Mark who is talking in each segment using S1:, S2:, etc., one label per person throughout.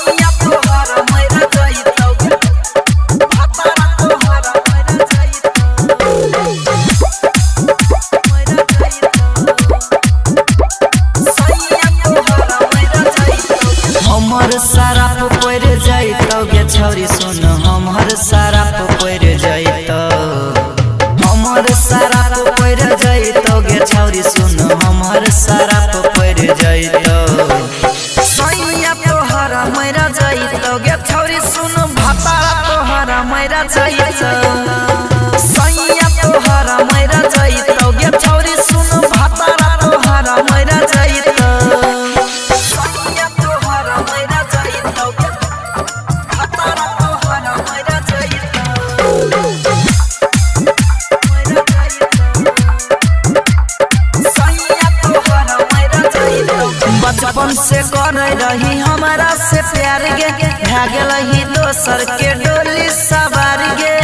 S1: सैया तोहर मर जाइतो भातारा तोहर मर जाइतो सैया तोहर मर जाइतो हमर सारा पड़ जाइतो गे छौरी सुन हमर सारा पड़ जाइतो हमर सारा पड़ जाइतो गे छौरी सुन हमर सारा पड़ जाइतो सैया तोहर मर जाइतो गे छौरी सुन भातारा तोहर मर जाइतो सैया तोहर मर जाइतो गे छौरी सुन भातारा तोहर मर जाइतो सैया तोहर मर जाइतो भातारा तोहर मर जाइतो बचपन से कर रही हमारा से प्यार गे भागल ही दोसर के डोली सवार गे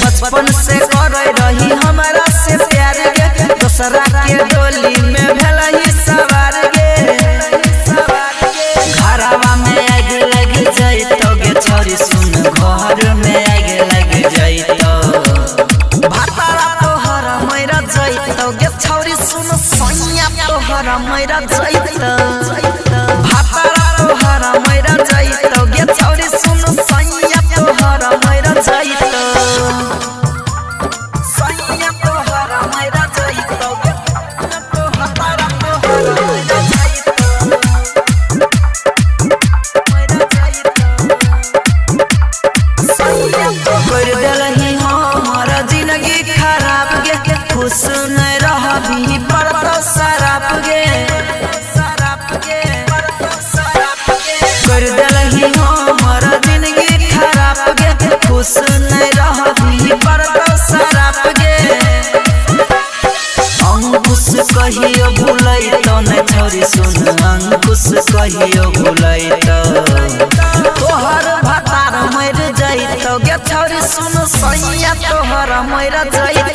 S1: बचपन से कर रही हमारा से प्यार गे दोसरा के डोली में भेल ही सवार गे घरवा में आग लग जाइतो गे छौरी सुन घर में आग लग जाइतो भातारा तोहर मर जाइतो गे छौरी सुन सैया तोहर मर जाइतो भातारा तोहर मर जाइतो गे छौरी सुन सैया तोहर मर जाइतो सैया तोहर मर जाइतो भातारा तोहर मर जाइतो कर देलही हमर जिंदगी खराब गे खुश नहीं रहबी पर शराब गे कर देलही हमर जिंदगी खराब गे खुश नहीं रहबी पर शराब गे अंकुश कहियो भूलैतो नहीं छौरी सुन अंकुश कहियो भूलैतो तोहर भातार मर जाइतो गे छौरी सुन सैया तोहर मर जाइतो।